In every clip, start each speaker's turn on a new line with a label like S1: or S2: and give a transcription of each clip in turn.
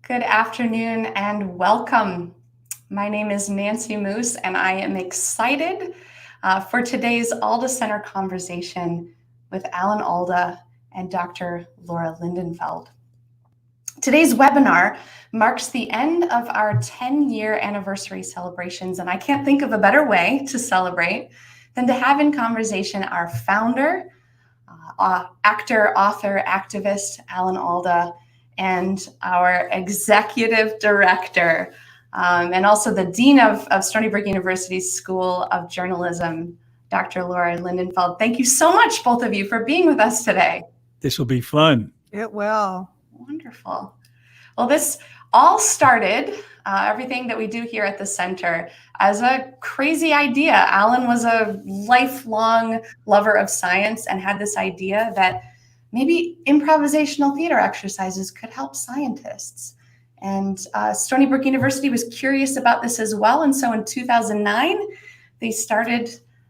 S1: Good afternoon and welcome. My name is Nancy Moose, and I am excited for today's Alda Center conversation with Alan Alda and Dr. Laura Lindenfeld. Today's webinar marks the end of our 10-year anniversary celebrations, and I can't think of a better way to celebrate than to have in conversation our founder, actor, author, activist, Alan Alda, and our executive director, and also the dean of Stony Brook University's School of Journalism, Dr. Laura Lindenfeld. Thank you so much, both of you, for being with us today.
S2: This will be fun.
S3: It will.
S1: Wonderful. Well, this all started, everything that we do here at the center, as a crazy idea. Alan was a lifelong lover of science and had this idea that maybe improvisational theater exercises could help scientists. And Stony Brook University was curious about this as well. And so in 2009, they started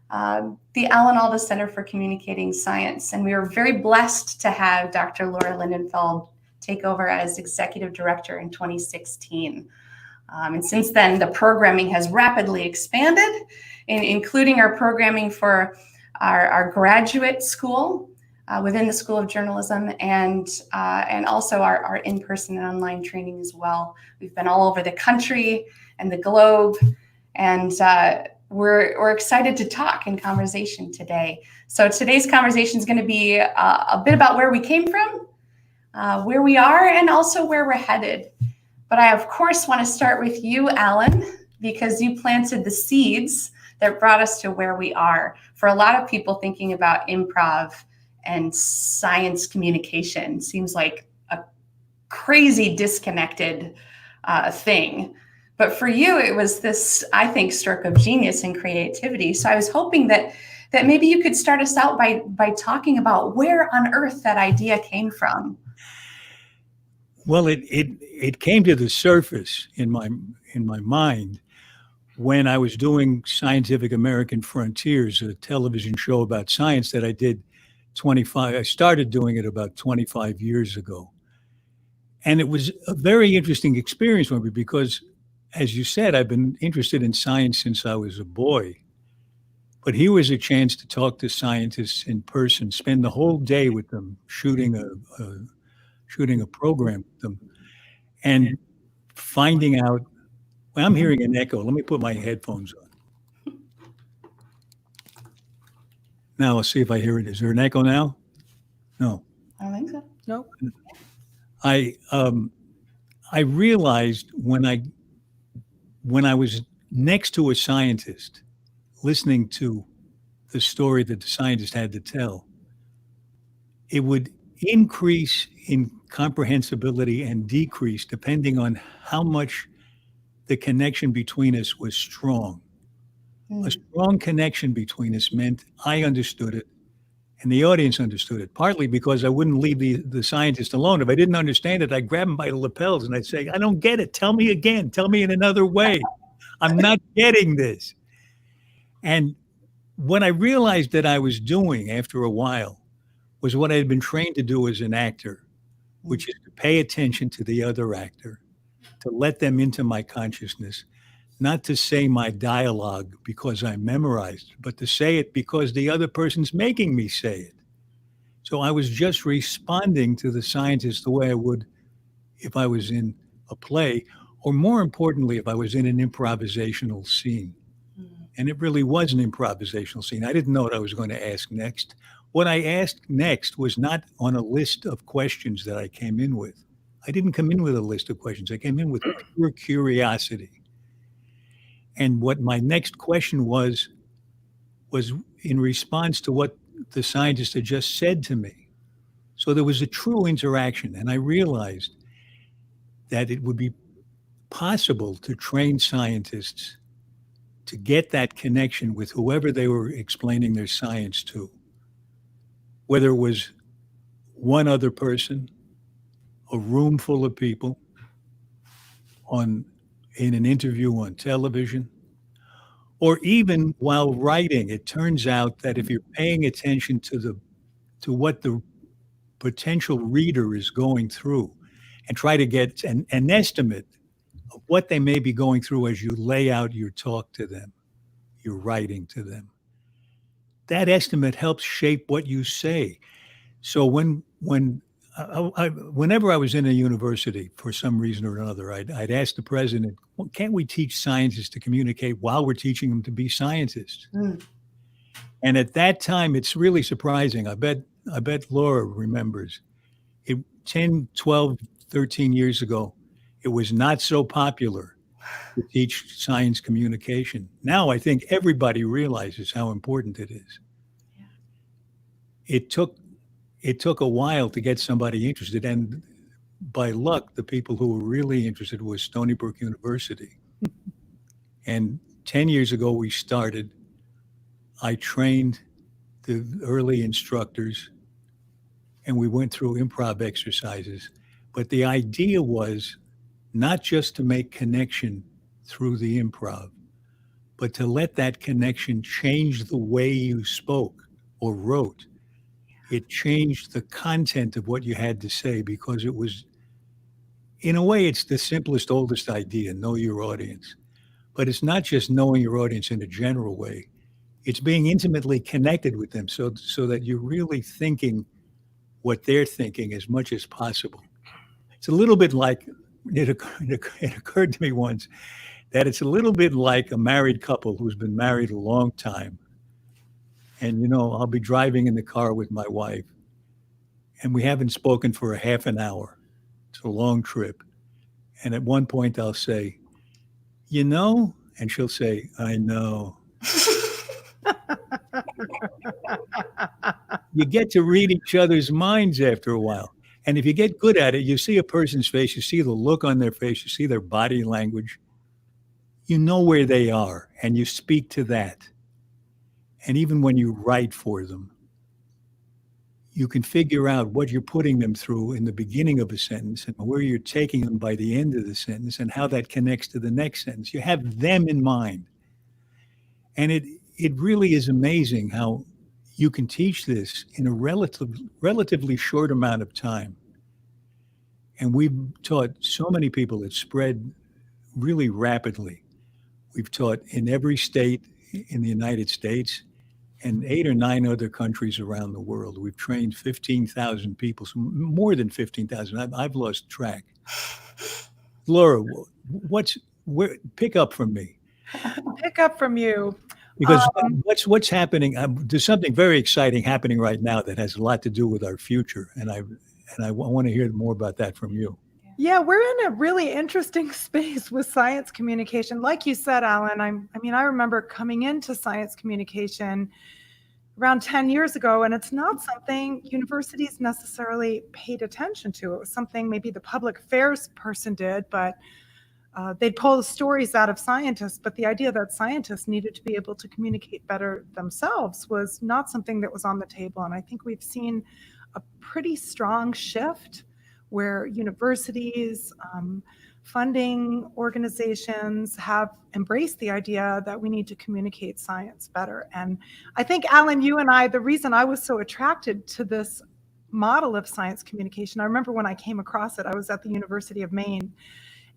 S1: the Alan Alda Center for Communicating Science. And we were very blessed to have Dr. Laura Lindenfeld take over as executive director in 2016. And since then, the programming has rapidly expanded, including our programming for our graduate school within the School of Journalism, and also our in-person and online training as well. We've been all over the country and the globe, and we're excited to talk in conversation today. So today's conversation is going to be a bit about where we came from, where we are, and also where we're headed. But I, of course, want to start with you, Alan, because you planted the seeds that brought us to where we are. For a lot of people, thinking about improv and science communication seems like a crazy disconnected thing. But for you, it was this, I think, stroke of genius and creativity. So I was hoping that maybe you could start us out by talking about where on earth that idea came from.
S2: Well, it came to the surface in my mind when I was doing Scientific American Frontiers, a television show about science that I did I started doing it about 25 years ago. And it was a very interesting experience for me because, as you said, I've been interested in science since I was a boy. But here was a chance to talk to scientists in person, spend the whole day with them, shooting a program with them, and finding out. Well, I'm hearing an echo. Let me put my headphones on. Now let's see if I hear it. Is there an echo now? No.
S1: I don't think so.
S3: Nope.
S2: I realized when I was next to a scientist, listening to the story that the scientist had to tell, it would increase in comprehensibility and decrease depending on how much the connection between us was strong. A strong connection between us meant I understood it and the audience understood it, partly because I wouldn't leave the scientist alone. If I didn't understand it, I'd grab him by the lapels and I'd say, I don't get it. Tell me again. Tell me in another way. I'm not getting this. And what I realized that I was doing after a while was what I had been trained to do as an actor, which is to pay attention to the other actor, to let them into my consciousness, not to say my dialogue because I memorized, but to say it because the other person's making me say it. So I was just responding to the scientist the way I would if I was in a play, or more importantly, if I was in an improvisational scene. And it really was an improvisational scene. I didn't know what I was going to ask next. What I asked next was not on a list of questions that I came in with. I didn't come in with a list of questions. I came in with pure curiosity. And what my next question was in response to what the scientist had just said to me. So there was a true interaction. And I realized that it would be possible to train scientists to get that connection with whoever they were explaining their science to, whether it was one other person, a room full of people, in an interview on television, or even while writing. It turns out that if you're paying attention to what the potential reader is going through, and try to get an estimate of what they may be going through as you lay out your talk to them, your writing to them. That estimate helps shape what you say. So whenever I was in a university for some reason or another, I'd ask the president, well, can't we teach scientists to communicate while we're teaching them to be scientists?
S1: Mm.
S2: And at that time, it's really surprising. I bet Laura remembers it 10, 12, 13 years ago. It was not so popular to teach science communication. Now I think everybody realizes how important it is.
S1: Yeah.
S2: It took a while to get somebody interested, and by luck, the people who were really interested was Stony Brook University. And 10 years ago, we started. I trained the early instructors, and we went through improv exercises. But the idea was not just to make connection through the improv, but to let that connection change the way you spoke or wrote. It changed the content of what you had to say, because it was, in a way, it's the simplest, oldest idea, know your audience. But it's not just knowing your audience in a general way. It's being intimately connected with them so that you're really thinking what they're thinking as much as possible. It's a little bit like, it occurred to me once that it's a little bit like a married couple who's been married a long time. And, I'll be driving in the car with my wife, and we haven't spoken for a half an hour. It's a long trip. And at one point I'll say, and she'll say, I know. You get to read each other's minds after a while. And if you get good at it, you see a person's face, you see the look on their face, you see their body language, you know where they are, and you speak to that. And even when you write for them, you can figure out what you're putting them through in the beginning of a sentence and where you're taking them by the end of the sentence and how that connects to the next sentence. You have them in mind. And it really is amazing how you can teach this in a relatively short amount of time. And we've taught so many people. It's spread really rapidly. We've taught in every state in the United States and 8 or 9 other countries around the world. We've trained 15,000 people, so more than 15,000. I've lost track. Laura, pick up from me.
S3: Pick up from you.
S2: Because what's happening? There's something very exciting happening right now that has a lot to do with our future, and I want to hear more about that from you.
S3: Yeah, we're in a really interesting space with science communication. Like you said, Alan, I remember coming into science communication around 10 years ago, and it's not something universities necessarily paid attention to. It was something maybe the public affairs person did, but they'd pull the stories out of scientists. But the idea that scientists needed to be able to communicate better themselves was not something that was on the table. And I think we've seen a pretty strong shift where universities, funding organizations have embraced the idea that we need to communicate science better. And I think, Alan, you and I, the reason I was so attracted to this model of science communication, I remember when I came across it, I was at the University of Maine,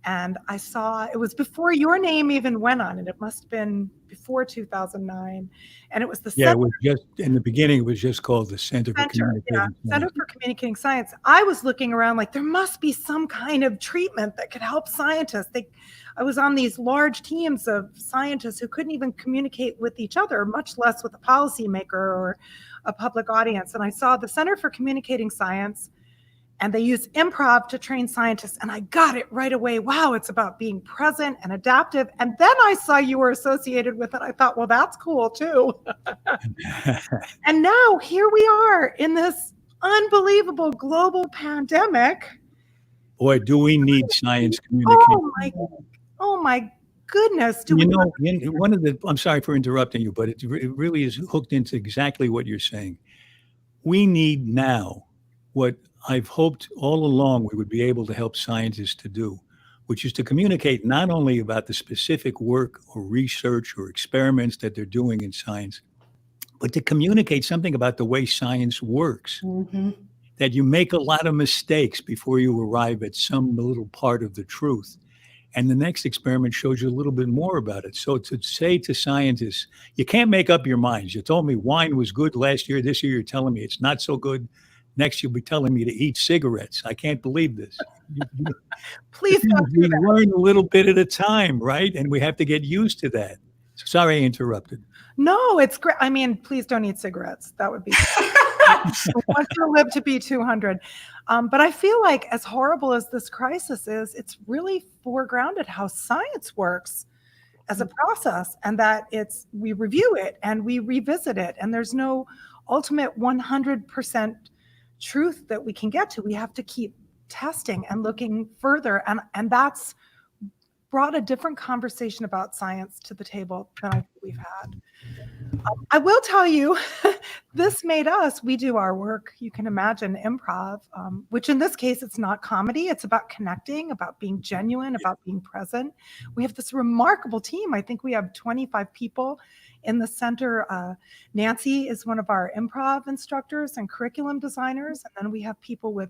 S3: and I saw, it was before your name even went on it. It must have been before 2009. And it was the
S2: Center. It was just, in the beginning, it was just called the Center for Communicating Science.
S3: Center for Communicating Science. I was looking around like there must be some kind of treatment that could help scientists. I was on these large teams of scientists who couldn't even communicate with each other, much less with a policymaker or a public audience. And I saw the Center for Communicating Science, and they use improv to train scientists. And I got it right away. Wow, it's about being present and adaptive. And then I saw you were associated with it. I thought, well, that's cool too. And now here we are in this unbelievable global pandemic.
S2: Boy, do we need science communication.
S3: Oh my goodness.
S2: I'm sorry for interrupting you, but it really is hooked into exactly what you're saying. We need now what I've hoped all along we would be able to help scientists to do, which is to communicate not only about the specific work or research or experiments that they're doing in science, but to communicate something about the way science works.
S1: Mm-hmm.
S2: that you make a lot of mistakes before you arrive at some little part of the truth. And the next experiment shows you a little bit more about it. So to say to scientists, you can't make up your minds. You told me wine was good last year. This year you're telling me it's not so good. Next you'll be telling me to eat cigarettes. I can't believe this.
S3: Please don't do
S2: We
S3: that.
S2: learn a little bit at a time, right? And we have to get used to that. Sorry I interrupted.
S3: No, it's great. I mean, please don't eat cigarettes. That would be once you live to be 200. But I feel like as horrible as this crisis is, it's really foregrounded how science works as a process, and that we review it and we revisit it, and there's no ultimate 100% truth that we can get to. We have to keep testing and looking further, and that's brought a different conversation about science to the table than I think we've had. I will tell you, this made us, we do our work, you can imagine, improv, which in this case, it's not comedy. It's about connecting, about being genuine, about being present. We have this remarkable team. I think we have 25 people in the center. Nancy is one of our improv instructors and curriculum designers. And then we have people with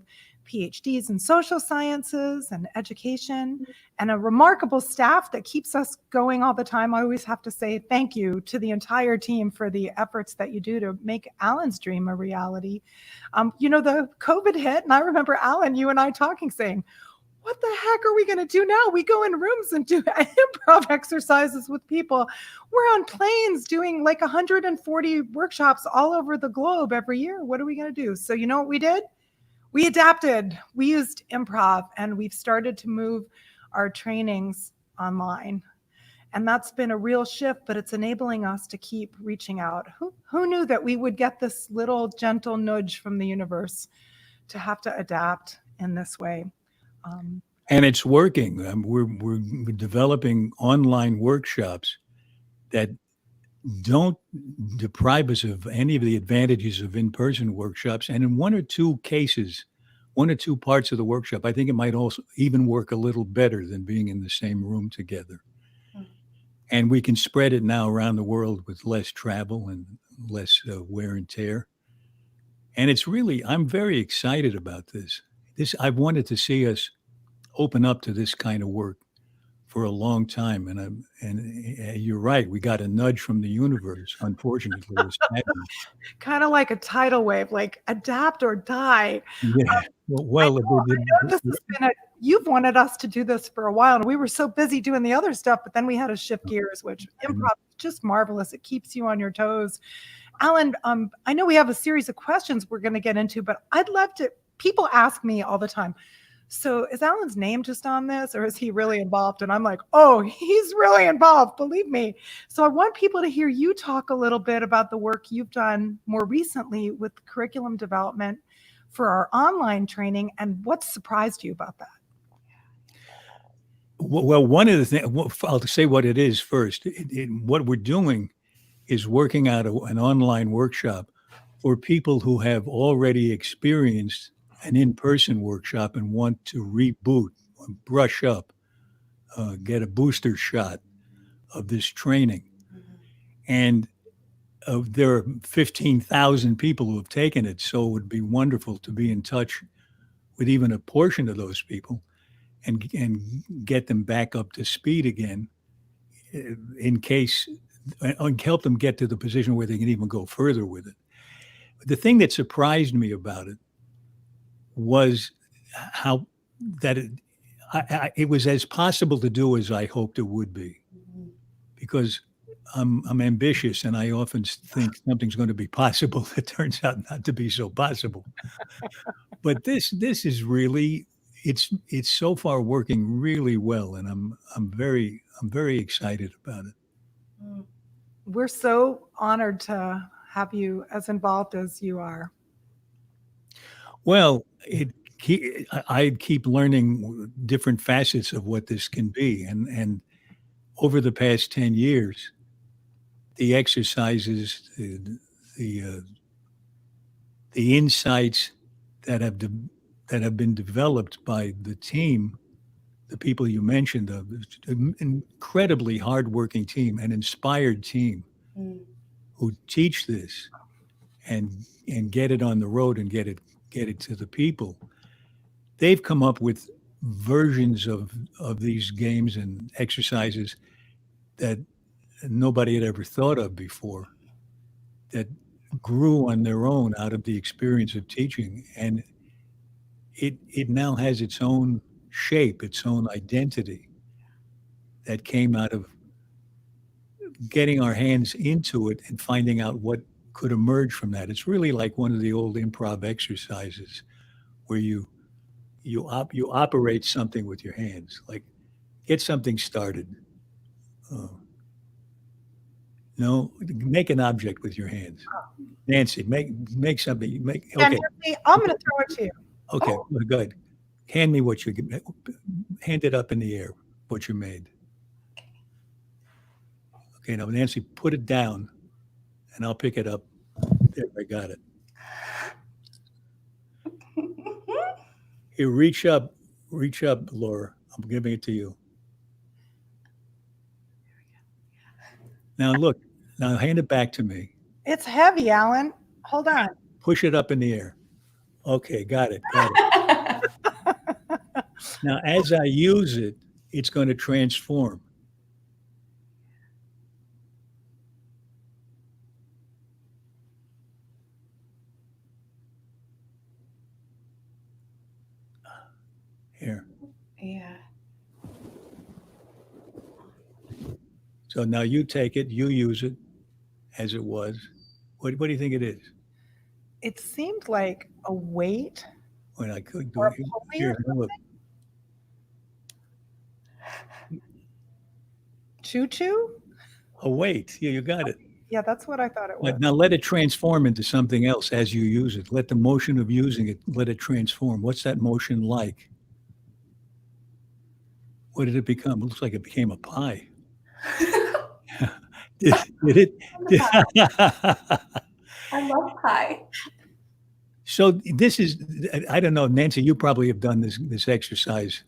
S3: PhDs in social sciences and education, and a remarkable staff that keeps us going all the time. I always have to say thank you to the entire team for the efforts that you do to make Alan's dream a reality. The COVID hit, and I remember Alan, you and I talking, saying, what the heck are we going to do now? We go in rooms and do improv exercises with people. We're on planes doing like 140 workshops all over the globe every year. What are we going to do? So you know what we did? We adapted. We used improv, and we've started to move our trainings online. And that's been a real shift, but it's enabling us to keep reaching out. Who knew that we would get this little gentle nudge from the universe to have to adapt in this way?
S2: And it's working. We're developing online workshops that don't deprive us of any of the advantages of in-person workshops. And in one or two cases, one or two parts of the workshop, I think it might also even work a little better than being in the same room together. And we can spread it now around the world with less travel and less wear and tear. And it's really, I'm very excited about this. I've wanted to see us open up to this kind of work for a long time. And you're right. We got a nudge from the universe, unfortunately.
S3: Kind of like a tidal wave, like adapt or die.
S2: Yeah. Well,
S3: I know this has been you've wanted us to do this for a while, and we were so busy doing the other stuff, but then we had to shift gears, which improv is just marvelous. It keeps you on your toes. Alan, I know we have a series of questions we're going to get into, but I'd love to, people ask me all the time, so is Alan's name just on this, or is he really involved? And I'm like, oh, he's really involved, believe me. So I want people to hear you talk a little bit about the work you've done more recently with curriculum development for our online training, and what surprised you about that?
S2: Well, one of the things, I'll say what it is first. What we're doing is working out an online workshop for people who have already experienced an in-person workshop and want to reboot, brush up, get a booster shot of this training. And there are 15,000 people who have taken it, so it would be wonderful to be in touch with even a portion of those people and get them back up to speed again, in case, and help them get to the position where they can even go further with it. The thing that surprised me about it was how that it was as possible to do as I hoped it would be, because I'm ambitious, and I often think something's going to be possible that turns out not to be so possible. But this is really, it's so far working really well, and I'm very excited about it.
S3: We're so honored to have you as involved as you are.
S2: Well, I keep learning different facets of what this can be, and over the past 10 years, the exercises, the insights that have been developed by the team, the people you mentioned, an incredibly hardworking team, an inspired team who teach this and get it on the road and get it get it to the people. They've come up with versions of these games and exercises that nobody had ever thought of before, that grew on their own out of the experience of teaching. And it now has its own shape, its own identity that came out of getting our hands into it and finding out what could emerge from that. It's really like one of the old improv exercises where you operate something with your hands, like get something started. No, make an object with your hands. Nancy, make something.
S3: And
S2: Okay,
S3: I'm going to throw it to you.
S2: okay, good. Hand me what hand it up in the air, what you made. Okay, now Nancy, put it down, and I'll pick it up. There, I got it. Here, reach up, Laura. I'm giving it to you. Now look, now hand it back to me.
S3: It's heavy, Alan. Hold on.
S2: Push it up in the air. Okay, got it. Now, as I use it, it's going to transform. Here.
S1: Yeah.
S2: So now you take it, you use it as it was. What do you think it is?
S3: It seemed like a weight.
S2: When I could do
S3: Or
S2: it. Here, look.
S3: Choo-choo?
S2: A weight. Yeah, you got it.
S3: Yeah, that's what I thought it was.
S2: Now let it transform into something else as you use it. Let the motion of using it, let it transform. What's that motion like? What did it become? It looks like it became a pie. Did it?
S1: I love pie.
S2: So this is, I don't know, Nancy, you probably have done this exercise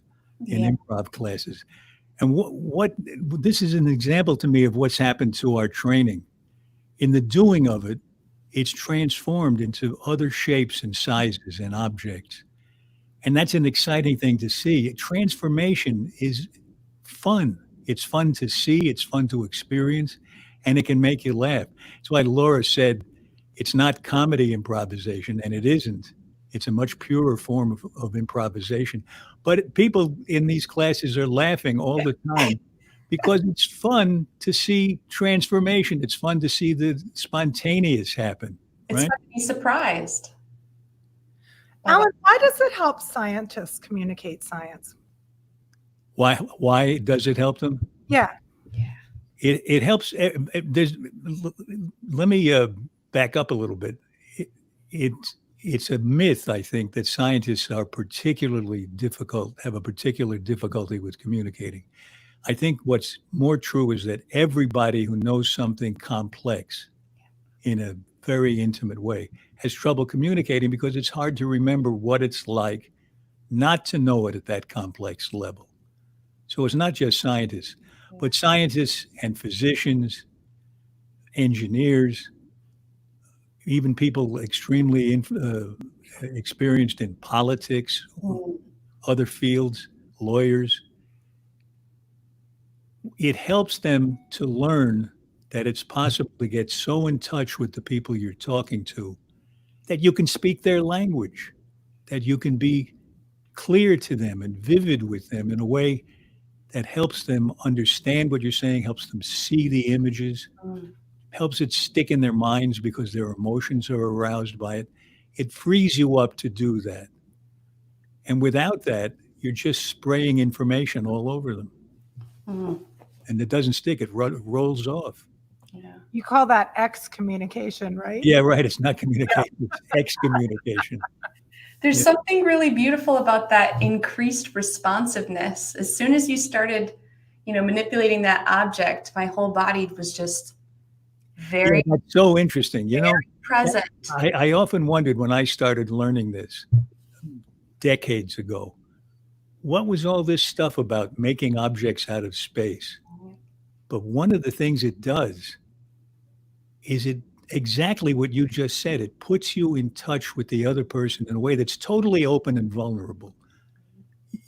S2: in
S1: Yeah.
S2: improv classes. And what this is an example to me of what's happened to our training. In the doing of it, it's transformed into other shapes and sizes and objects. And that's an exciting thing to see. Transformation is fun. It's fun to see, it's fun to experience, and it can make you laugh. That's why Laura said it's not comedy improvisation, and it isn't. It's a much purer form of improvisation. But people in these classes are laughing all the time because it's fun to see transformation. It's fun to see the spontaneous happen.
S1: It's
S2: Right?
S1: fun to be surprised.
S3: Alan, why does it help scientists communicate science?
S2: Why does it help them?
S3: Yeah.
S2: It helps. Let me back up a little bit. It's a myth, I think, that scientists are have a particular difficulty with communicating. I think what's more true is that everybody who knows something complex in a very intimate way has trouble communicating because it's hard to remember what it's like not to know it at that complex level. So it's not just scientists, but scientists and physicians, engineers, even people extremely experienced in politics, other fields, lawyers. It helps them to learn that it's possible to get so in touch with the people you're talking to that you can speak their language, that you can be clear to them and vivid with them in a way that helps them understand what you're saying, helps them see the images, helps it stick in their minds because their emotions are aroused by it. It frees you up to do that. And without that, you're just spraying information all over them. And it doesn't stick, it rolls off.
S1: Yeah.
S3: You call that excommunication, right?
S2: Yeah, right. It's not communication, it's excommunication.
S1: There's
S2: Yeah.
S1: something really beautiful about that increased responsiveness. As soon as you started, manipulating that object, my whole body was just very
S2: Yeah, that's so interesting.
S1: present.
S2: I often wondered when I started learning this decades ago, what was all this stuff about making objects out of space? But one of the things it does is exactly what you just said. It puts you in touch with the other person in a way that's totally open and vulnerable.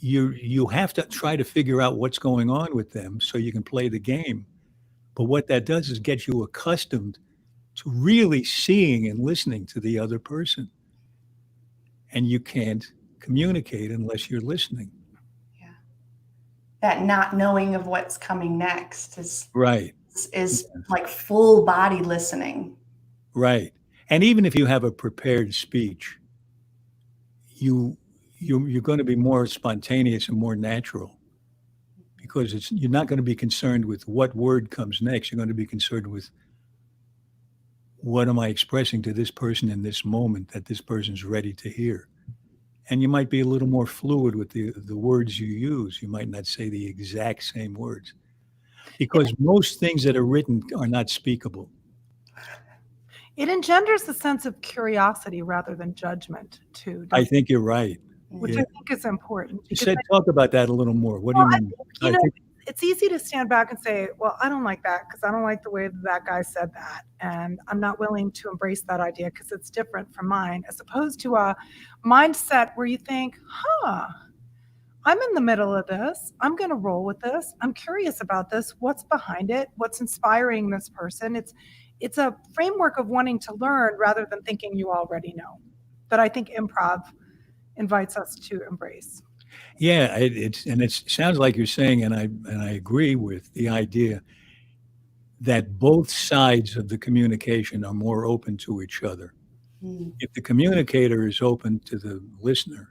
S2: You have to try to figure out what's going on with them so you can play the game. But what that does is get you accustomed to really seeing and listening to the other person. And you can't communicate unless you're listening.
S1: Yeah. That not knowing of what's coming next
S2: Right.
S1: is like full body listening.
S2: Right. And even if you have a prepared speech, you're going to be more spontaneous and more natural because you're not going to be concerned with what word comes next. You're going to be concerned with what am I expressing to this person in this moment that this person's ready to hear. And you might be a little more fluid with the words you use. You might not say the exact same words because most things that are written are not speakable.
S3: It engenders a sense of curiosity rather than judgment, too.
S2: I think you're right.
S3: Which
S2: Yeah.
S3: I think is important.
S2: You said, talk about that a little more. What do you mean?
S3: I think, it's easy to stand back and say, well, I don't like that because I don't like the way that guy said that. And I'm not willing to embrace that idea because it's different from mine, as opposed to a mindset where you think, I'm in the middle of this. I'm going to roll with this. I'm curious about this. What's behind it? What's inspiring this person? It's a framework of wanting to learn rather than thinking you already know, that I think improv invites us to embrace.
S2: Yeah, it sounds like you're saying, and I agree with the idea that both sides of the communication are more open to each other. If the communicator is open to the listener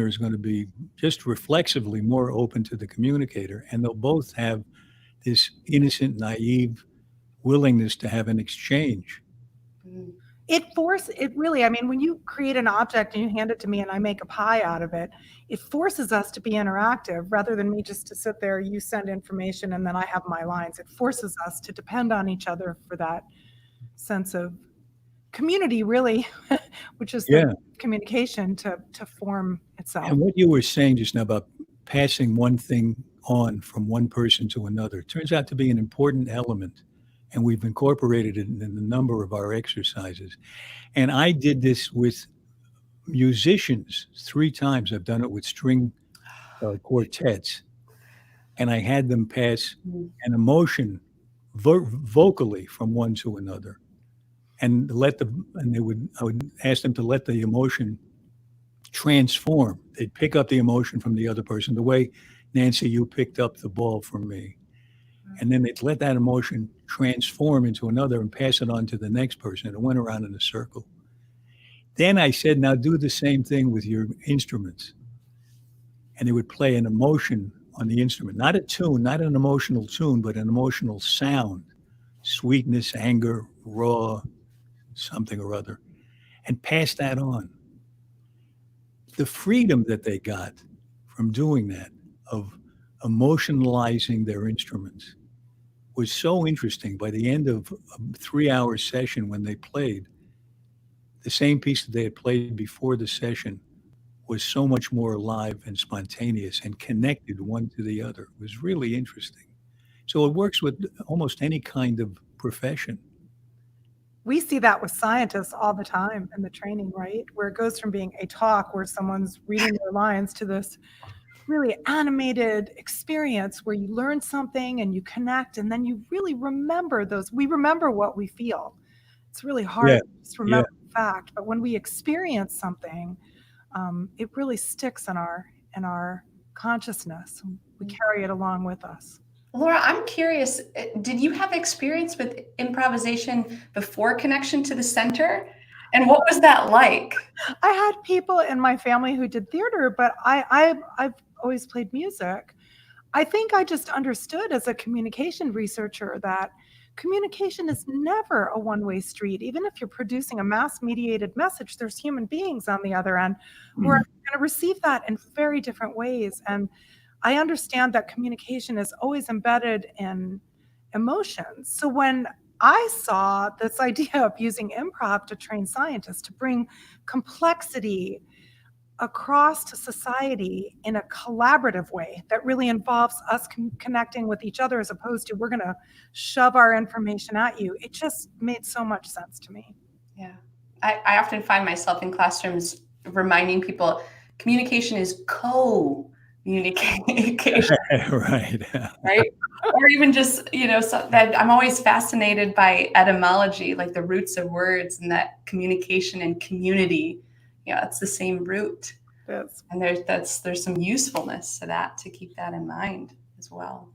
S2: is going to be just reflexively more open to the communicator, and they'll both have this innocent, naive willingness to have an exchange.
S3: It really, I mean, when you create an object and you hand it to me and I make a pie out of it, it forces us to be interactive rather than me just to sit there, you send information and then I have my lines. It forces us to depend on each other for that sense of community, really, which is the communication to form itself.
S2: And what you were saying just now about passing one thing on from one person to another turns out to be an important element. And we've incorporated it in a number of our exercises. And I did this with musicians 3 times. I've done it with string quartets. And I had them pass an emotion vocally from one to another. And I would ask them to let the emotion transform. They'd pick up the emotion from the other person, the way, Nancy, you picked up the ball from me. And then they'd let that emotion transform into another and pass it on to the next person. And it went around in a circle. Then I said, now do the same thing with your instruments. And they would play an emotion on the instrument, not a tune, not an emotional tune, but an emotional sound, sweetness, anger, raw, something or other, and pass that on. The freedom that they got from doing that, of emotionalizing their instruments, was so interesting. By the end of a 3-hour session, when they played, the same piece that they had played before the session was so much more alive and spontaneous and connected one to the other. It was really interesting. So it works with almost any kind of profession.
S3: We see that with scientists all the time in the training, right? Where it goes from being a talk where someone's reading their lines to this really animated experience where you learn something and you connect and then you really remember those. We remember what we feel. It's really hard to just remember the fact, but when we experience something, it really sticks in our consciousness. We carry it along with us.
S1: Laura, I'm curious, did you have experience with improvisation before connection to the center? And what was that like?
S3: I had people in my family who did theater, but I've always played music. I think I just understood as a communication researcher that communication is never a one-way street. Even if you're producing a mass-mediated message, there's human beings on the other end who are going to receive that in very different ways. And I understand that communication is always embedded in emotions. So when I saw this idea of using improv to train scientists to bring complexity across to society in a collaborative way that really involves us connecting with each other as opposed to we're going to shove our information at you. It just made so much sense to me.
S1: Yeah. I often find myself in classrooms reminding people communication is co-communication.
S2: Right.
S1: Right? Or even just, so that I'm always fascinated by etymology, like the roots of words, and that communication and community, it's the same root.
S3: Yes.
S1: And there's some usefulness to that, to keep that in mind as well.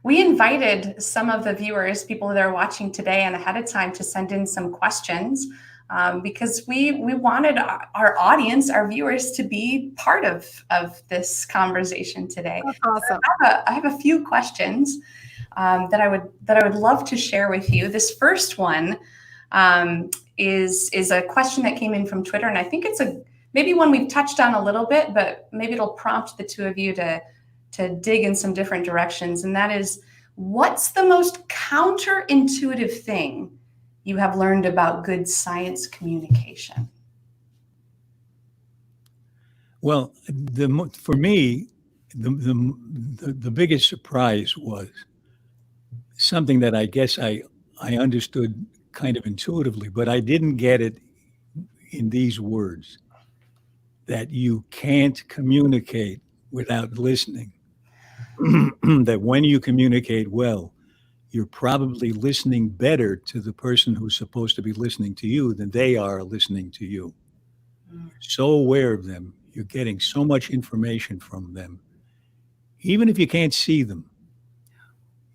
S1: We invited some of the viewers, people that are watching today and ahead of time, to send in some questions. Because we wanted our audience, our viewers, to be part of this conversation today.
S3: That's awesome.
S1: I have a few questions that I would love to share with you. This first one is a question that came in from Twitter, and I think it's maybe one we've touched on a little bit, but maybe it'll prompt the two of you to dig in some different directions. And that is, what's the most counterintuitive thing you have learned about good science communication?
S2: Well, for me, the biggest surprise was something that I guess I understood kind of intuitively, but I didn't get it in these words, that you can't communicate without listening. That when you communicate well, you're probably listening better to the person who's supposed to be listening to you than they are listening to you. You're so aware of them. You're getting so much information from them. Even if you can't see them,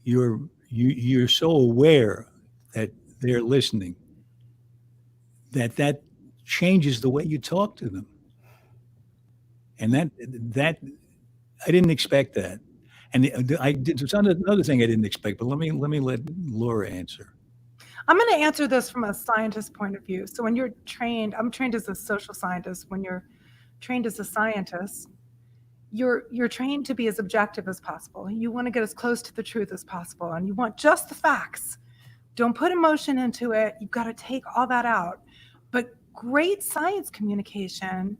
S2: you're so aware that they're listening that changes the way you talk to them. And that I didn't expect that. And there's another thing I didn't expect, but let me let Laura answer.
S3: I'm going to answer this from a scientist point of view. So when you're trained, I'm trained as a social scientist. When you're trained as a scientist, you're trained to be as objective as possible. You want to get as close to the truth as possible, and you want just the facts. Don't put emotion into it. You've got to take all that out. But great science communication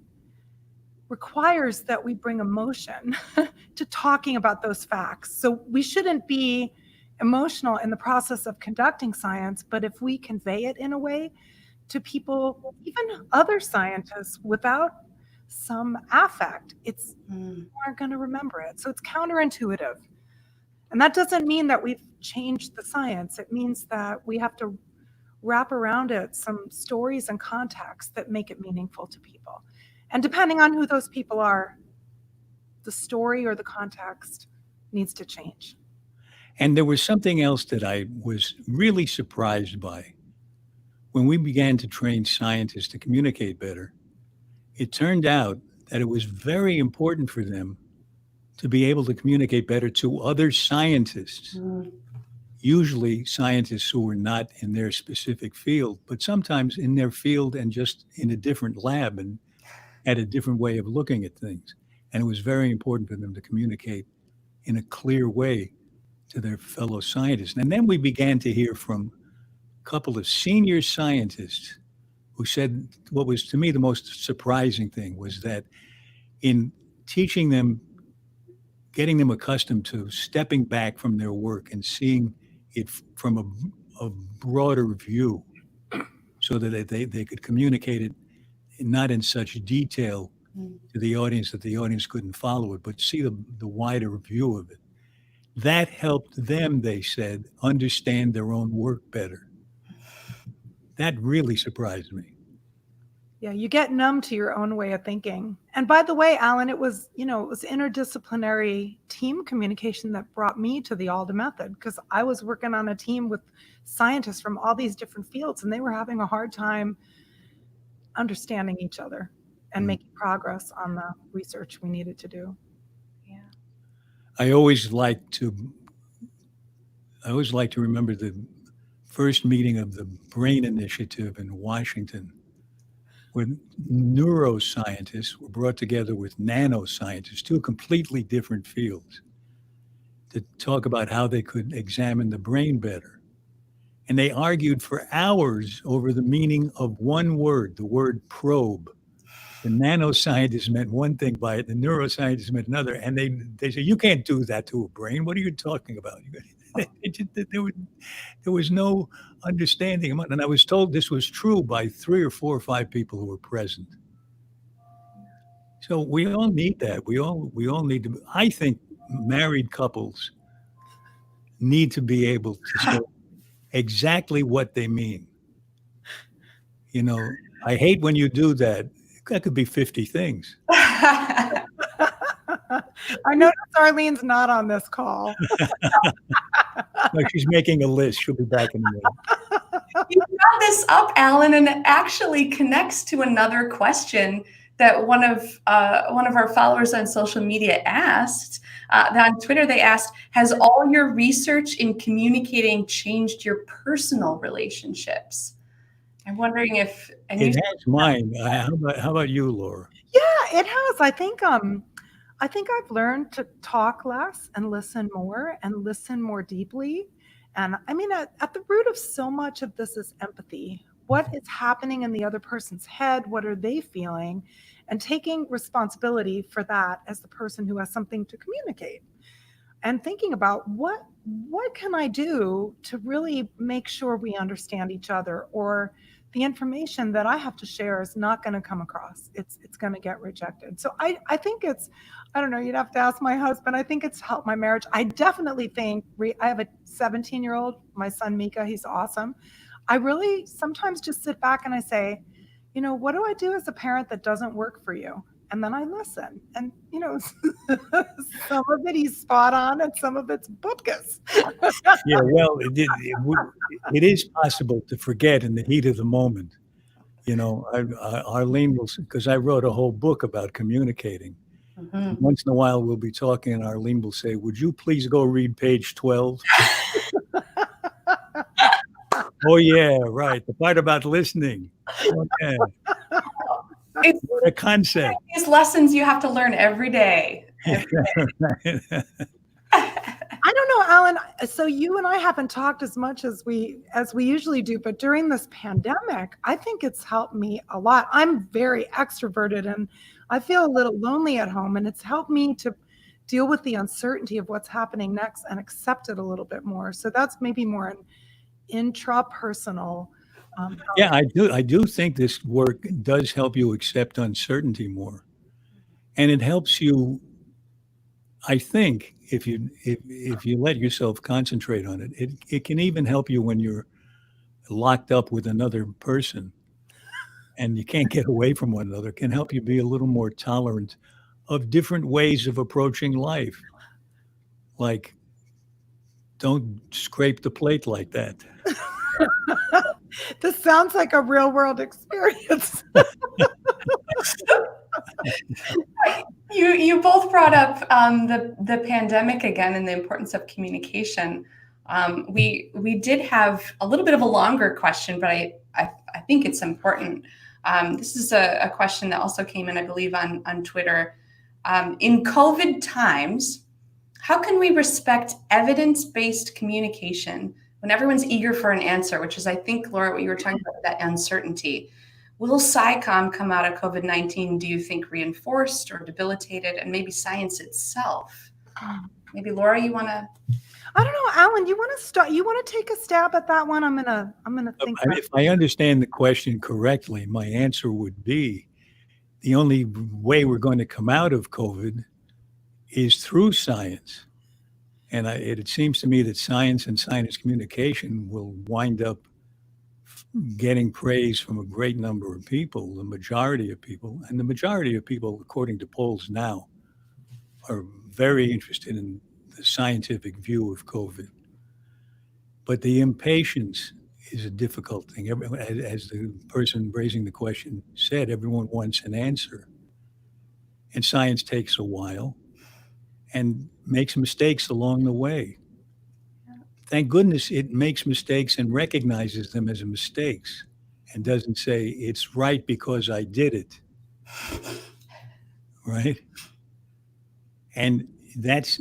S3: requires that we bring emotion to talking about those facts. So we shouldn't be emotional in the process of conducting science, but if we convey it in a way to people, even other scientists, without some affect, it's aren't going to remember it. So it's counterintuitive. And that doesn't mean that we've changed the science. It means that we have to wrap around it some stories and context that make it meaningful to people. And depending on who those people are, the story or the context needs to change.
S2: And there was something else that I was really surprised by. When we began to train scientists to communicate better, it turned out that it was very important for them to be able to communicate better to other scientists. Usually scientists who were not in their specific field, but sometimes in their field and just in a different lab and had a different way of looking at things. And it was very important for them to communicate in a clear way to their fellow scientists. And then we began to hear from a couple of senior scientists who said what was to me the most surprising thing was that in teaching them, getting them accustomed to stepping back from their work and seeing it from a broader view so that they could communicate it not in such detail to the audience that the audience couldn't follow it, but see the wider view of it. That helped them, they said, understand their own work better. That really surprised me.
S3: Yeah, you get numb to your own way of thinking. And by the way, Alan, it was interdisciplinary team communication that brought me to the Alda method, because I was working on a team with scientists from all these different fields, and they were having a hard time understanding each other and making progress on the research we needed to do.
S1: Yeah.
S2: I always like to remember the first meeting of the Brain Initiative in Washington, when neuroscientists were brought together with nanoscientists, two completely different fields, to talk about how they could examine the brain better. And they argued for hours over the meaning of one word, the word probe. The nanoscientists meant one thing by it, the neuroscientists meant another. And they say, you can't do that to a brain. What are you talking about? There was no understanding. And I was told this was true by 3 or 4 or 5 people who were present. So we all need that. We all need to. I think married couples need to be able to say exactly what they mean. You know, I hate when you do that. That could be 50 things.
S3: I notice Arlene's not on this call.
S2: No, she's making a list. She'll be back in a minute.
S1: You brought this up, Alan, and it actually connects to another question that one of our followers on social media asked. On Twitter, they asked, "Has all your research in communicating changed your personal relationships?" I'm wondering if
S2: it has mine. How about you, Laura?
S3: Yeah, it has. I think I've learned to talk less and listen more deeply. And I mean, at the root of so much of this is empathy. What is happening in the other person's head? What are they feeling? And taking responsibility for that as the person who has something to communicate. And thinking about what can I do to really make sure we understand each other, or the information that I have to share is not going to come across. It's going to get rejected. So I think I don't know, you'd have to ask my husband. I think it's helped my marriage. I definitely think I have a 17-year-old, my son Mika, he's awesome. I really sometimes just sit back and I say, you know, what do I do as a parent that doesn't work for you? And then I listen. And, you know, some of it he's spot on and some of it's bupkis.
S2: Yeah, well, it is possible to forget in the heat of the moment. You know, Arlene will, because I wrote a whole book about communicating. Mm-hmm. Once in a while, we'll be talking and Arlene will say, would you please go read page 12? Oh, yeah, right. The part about listening. Okay.
S1: It's
S2: what a concept.
S1: These lessons you have to learn every day.
S3: I don't know, Alan. So you and I haven't talked as much as we usually do, but during this pandemic, I think it's helped me a lot. I'm very extroverted and I feel a little lonely at home, and it's helped me to deal with the uncertainty of what's happening next and accept it a little bit more. So that's maybe more an intrapersonal.
S2: Yeah, I do think this work does help you accept uncertainty more, and it helps you. I think if you let yourself concentrate on it, it can even help you when you're locked up with another person, and you can't get away from one another. It can help you be a little more tolerant of different ways of approaching life, like don't scrape the plate like that.
S3: This sounds like a real world experience.
S1: You both brought up the pandemic again and the importance of communication. We did have a little bit of a longer question, but I think it's important. This is a question that also came in, I believe, on Twitter. In COVID times, how can we respect evidence-based communication when everyone's eager for an answer, which is, I think, Laura, what you were talking about, that uncertainty? Will SciComm come out of COVID-19, do you think, reinforced or debilitated, and maybe science itself? Maybe Laura, you want to?
S3: I don't know, Alan, you want to start? You want to take a stab at that one? I'm gonna think.
S2: If I understand the question correctly, my answer would be the only way we're going to come out of COVID is through science. And it seems to me that science and science communication will wind up getting praise from a great number of people, the majority of people. And the majority of people, according to polls now, are very interested in the scientific view of COVID. But the impatience is a difficult thing. As the person raising the question said, everyone wants an answer. And science takes a while and makes mistakes along the way. Thank goodness it makes mistakes and recognizes them as mistakes and doesn't say it's right because I did it. Right? And that's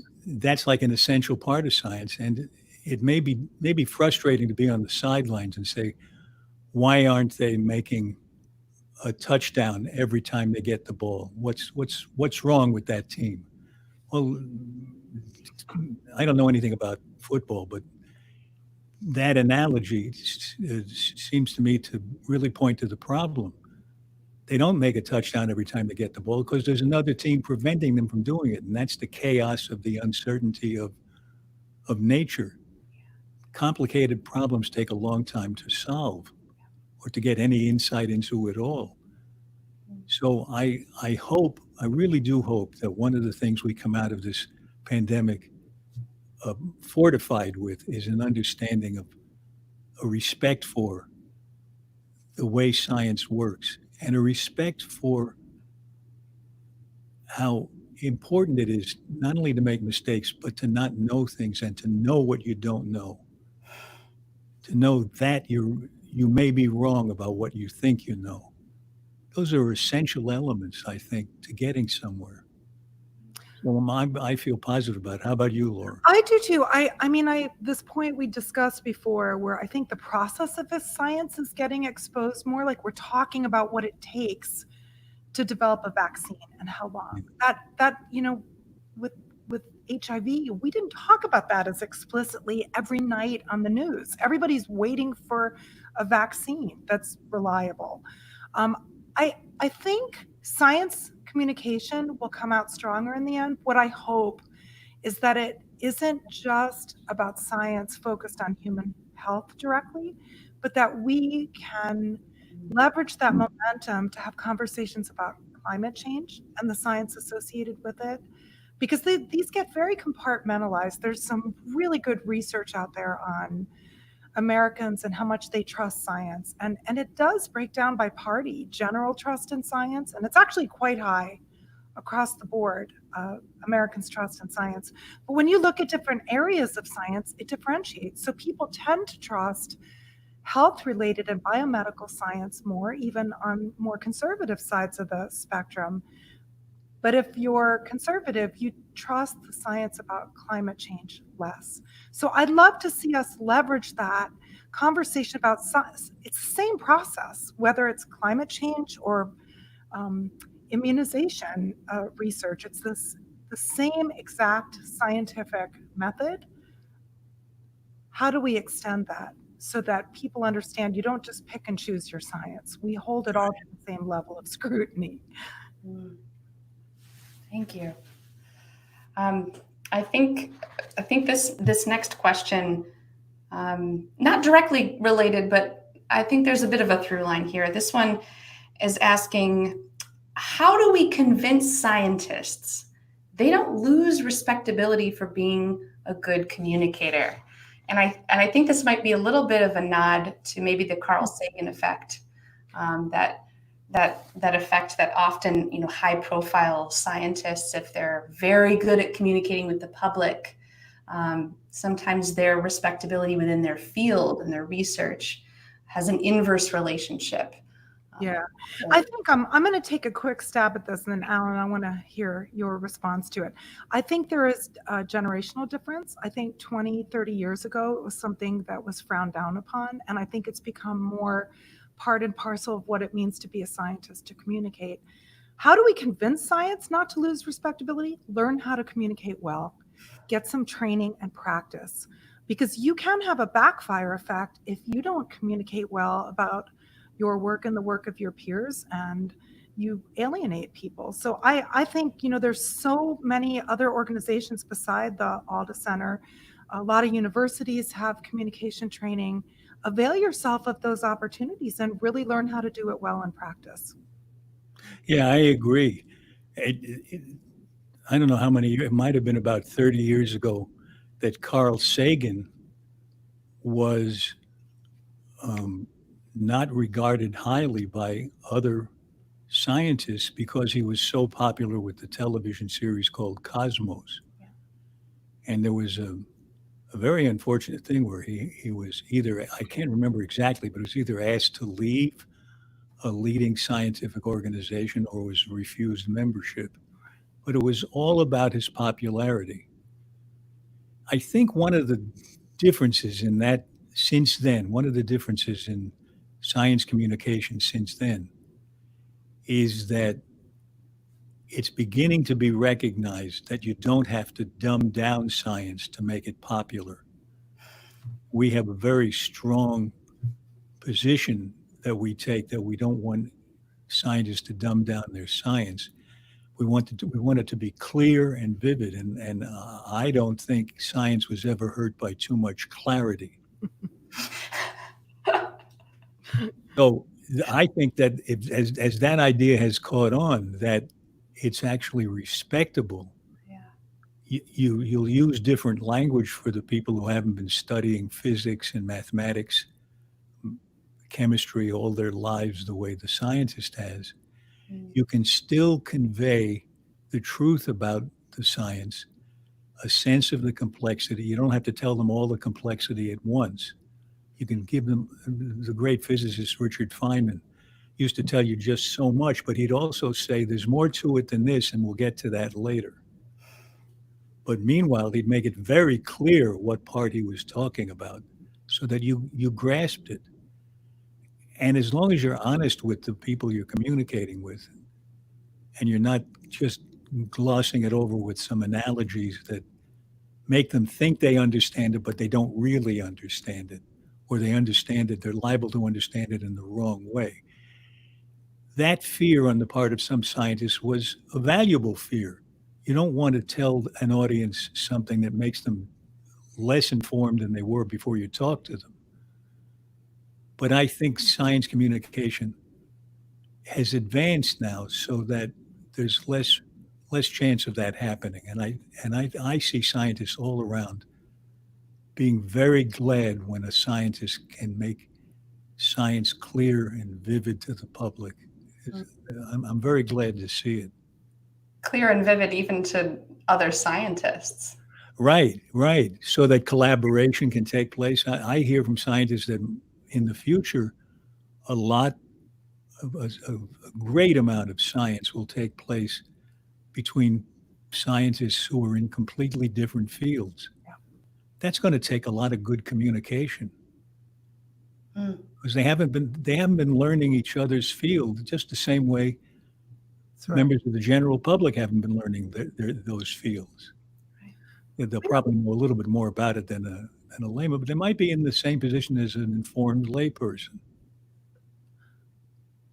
S2: like an essential part of science. And it may be frustrating to be on the sidelines and say, why aren't they making a touchdown every time they get the ball? What's wrong with that team? Well, I don't know anything about football, but that analogy seems to me to really point to the problem. They don't make a touchdown every time they get the ball because there's another team preventing them from doing it, and that's the chaos of the uncertainty of nature. Complicated problems take a long time to solve or to get any insight into it all. So I really do hope that one of the things we come out of this pandemic fortified with is an understanding of a respect for the way science works and a respect for how important it is not only to make mistakes, but to not know things and to know what you don't know. To know that you may be wrong about what you think you know. Those are essential elements, I think, to getting somewhere. So I feel positive about it. How about you, Laura?
S3: I do too. I mean, this point we discussed before, where I think the process of this science is getting exposed more. Like we're talking about what it takes to develop a vaccine and how long. That with HIV, we didn't talk about that as explicitly every night on the news. Everybody's waiting for a vaccine that's reliable. I think science communication will come out stronger in the end. What I hope is that it isn't just about science focused on human health directly, but that we can leverage that momentum to have conversations about climate change and the science associated with it, because these get very compartmentalized. There's some really good research out there on Americans and how much they trust science. And it does break down by party, general trust in science, and it's actually quite high across the board, Americans' trust in science. But when you look at different areas of science, it differentiates. So people tend to trust health-related and biomedical science more, even on more conservative sides of the spectrum. But if you're conservative, you trust the science about climate change less. So I'd love to see us leverage that conversation about science. It's the same process, whether it's climate change or immunization research. It's the same exact scientific method. How do we extend that so that people understand you don't just pick and choose your science? We hold it all to the same level of scrutiny.
S1: Thank you. I think this next question, not directly related, but I think there's a bit of a through line here. This one is asking, how do we convince scientists they don't lose respectability for being a good communicator? And I think this might be a little bit of a nod to maybe the Carl Sagan effect, that effect that often, high profile scientists, if they're very good at communicating with the public, sometimes their respectability within their field and their research has an inverse relationship.
S3: Yeah, I think I'm going to take a quick stab at this, and then Alan, I want to hear your response to it. I think there is a generational difference. I think 20, 30 years ago, it was something that was frowned down upon, and I think it's become more part and parcel of what it means to be a scientist, to communicate. How do we convince science not to lose respectability? Learn how to communicate well, get some training and practice, because you can have a backfire effect if you don't communicate well about your work and the work of your peers, and you alienate people. So I think, there's so many other organizations beside the Alda Center. A lot of universities have communication training. Avail yourself of those opportunities and really learn how to do it well in practice.
S2: Yeah, I agree. I don't know how many, it might have been about 30 years ago that Carl Sagan was not regarded highly by other scientists because he was so popular with the television series called Cosmos. Yeah. And there was a very unfortunate thing where he was either, I can't remember exactly, but it was either asked to leave a leading scientific organization or was refused membership. But it was all about his popularity. I think one of the differences in that since then, one of the differences in science communication since then is that it's beginning to be recognized that you don't have to dumb down science to make it popular. We have a very strong position that we take that we don't want scientists to dumb down their science. We want it to be clear and vivid, and I don't think science was ever hurt by too much clarity. So I think that as that idea has caught on, that it's actually respectable.
S1: Yeah.
S2: You'll use different language for the people who haven't been studying physics and mathematics, chemistry all their lives the way the scientist has. You can still convey the truth about the science, a sense of the complexity. You don't have to tell them all the complexity at once. You can give them, the great physicist Richard Feynman used to tell you just so much, but he'd also say there's more to it than this, and we'll get to that later. But meanwhile, he'd make it very clear what part he was talking about so that you grasped it. And as long as you're honest with the people you're communicating with, and you're not just glossing it over with some analogies that make them think they understand it, but they don't really understand it, or they understand it, they're liable to understand it in the wrong way. That fear on the part of some scientists was a valuable fear. You don't want to tell an audience something that makes them less informed than they were before you talk to them. But I think science communication has advanced now so that there's less chance of that happening. And I see scientists all around being very glad when a scientist can make science clear and vivid to the public. I'm very glad to see it.
S1: Clear and vivid even to other scientists.
S2: Right. So that collaboration can take place. I hear from scientists that in the future, a great amount of science will take place between scientists who are in completely different fields.
S1: Yeah.
S2: That's going to take a lot of good communication. Because they haven't been learning each other's field just the same way members of the general public haven't been learning those fields. Right. They'll probably know a little bit more about it than a layman, but they might be in the same position as an informed layperson.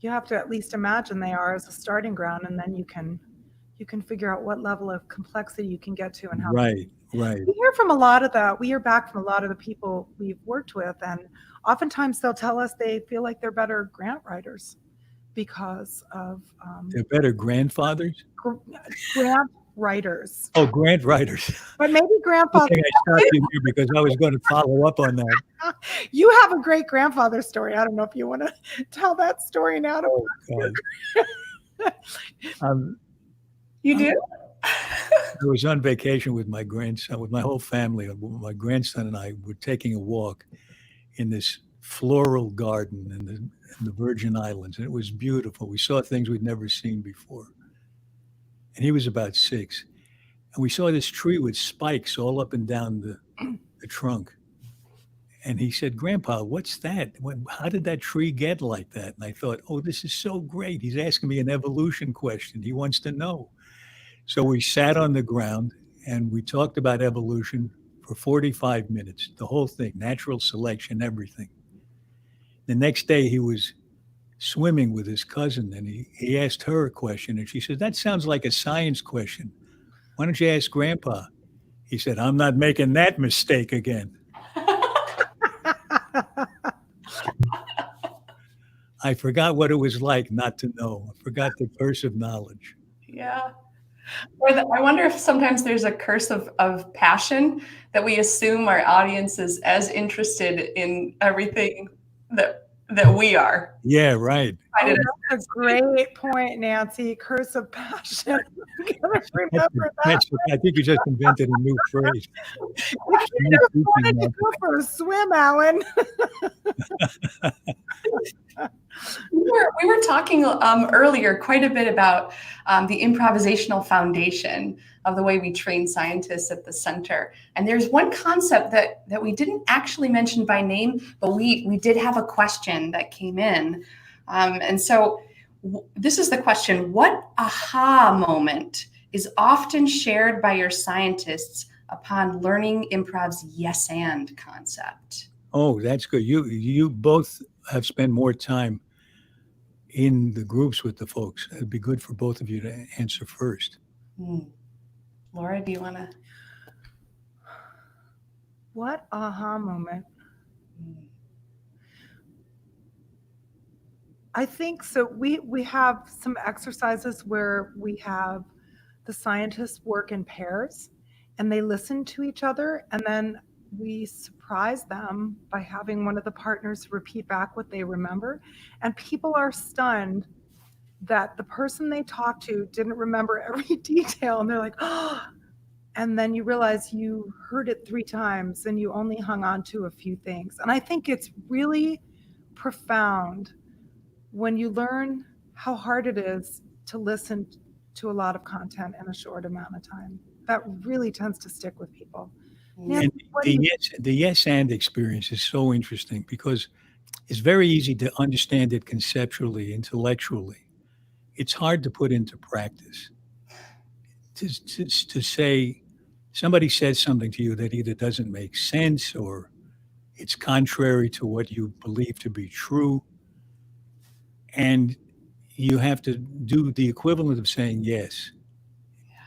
S3: You have to at least imagine they are as a starting ground, and then you can figure out what level of complexity you can get to and how.
S2: Right.
S3: We hear from a lot of that. We hear back from a lot of the people we've worked with, and oftentimes they'll tell us they feel like they're better grant writers because of
S2: they're better grandfathers.
S3: Grant writers.
S2: Oh, grant writers.
S3: But maybe grandfather.
S2: Okay, I stopped you here because I was going to follow up on that.
S3: You have a great grandfather story. I don't know if you want to tell that story now.
S2: Oh, God.
S1: You do?
S2: I was on vacation with my grandson, with my whole family. My grandson and I were taking a walk in this floral garden in the Virgin Islands, and it was beautiful. We saw things we'd never seen before. And he was about 6. And we saw this tree with spikes all up and down the trunk. And he said, "Grandpa, what's that? How did that tree get like that?" And I thought, oh, this is so great. He's asking me an evolution question. He wants to know. So we sat on the ground and we talked about evolution for 45 minutes, the whole thing, natural selection, everything. The next day he was swimming with his cousin and he asked her a question and she said, "That sounds like a science question. Why don't you ask Grandpa?" He said, "I'm not making that mistake again." I forgot what it was like not to know. I forgot the curse of knowledge.
S1: Yeah. I wonder if sometimes there's a curse of passion that we assume our audience is as interested in everything that we are
S2: Yeah, right.
S1: Find it
S3: That's a great point, Nancy. Curse of passion. I'm gonna remember that.
S2: I think you just invented a new phrase.
S3: You should have wanted to go for a swim, Alan.
S1: We were talking earlier quite a bit about the improvisational foundation of the way we train scientists at the center. And there's one concept that we didn't actually mention by name, but we did have a question that came in. And so this is the question: what aha moment is often shared by your scientists upon learning improv's yes and concept?
S2: Oh, that's good. You both have spent more time in the groups with the folks. It'd be good for both of you to answer first.
S1: Laura, do you want to?
S3: What aha moment? I think so. We have some exercises where we have the scientists work in pairs and they listen to each other, and then we surprise them by having one of the partners repeat back what they remember. And people are stunned that the person they talked to didn't remember every detail. And they're like, oh, and then you realize you heard it 3 times and you only hung on to a few things. And I think it's really profound when you learn how hard it is to listen to a lot of content in a short amount of time. That really tends to stick with people.
S2: And the yes and experience is so interesting because it's very easy to understand it conceptually, intellectually. It's hard to put into practice. To say somebody says something to you that either doesn't make sense or it's contrary to what you believe to be true, and you have to do the equivalent of saying yes.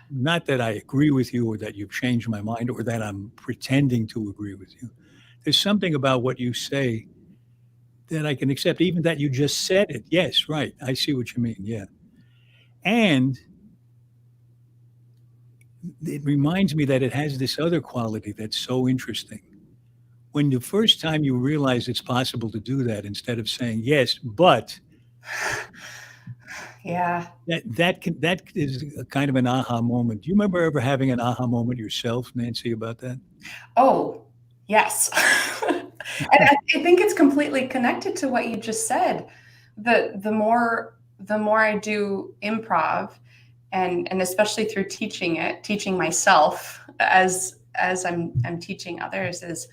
S2: Not that I agree with you or that you've changed my mind or that I'm pretending to agree with you. There's something about what you say that I can accept, even that you just said it. Yes, right. I see what you mean. Yeah. And it reminds me that it has this other quality that's so interesting. When the first time you realize it's possible to do that, instead of saying yes, but
S1: yeah,
S2: that is a kind of an aha moment. Do you remember ever having an aha moment yourself, Nancy, about that?
S1: Oh, yes. And I think it's completely connected to what you just said. The more I do improv, and especially through teaching myself as I'm teaching others, is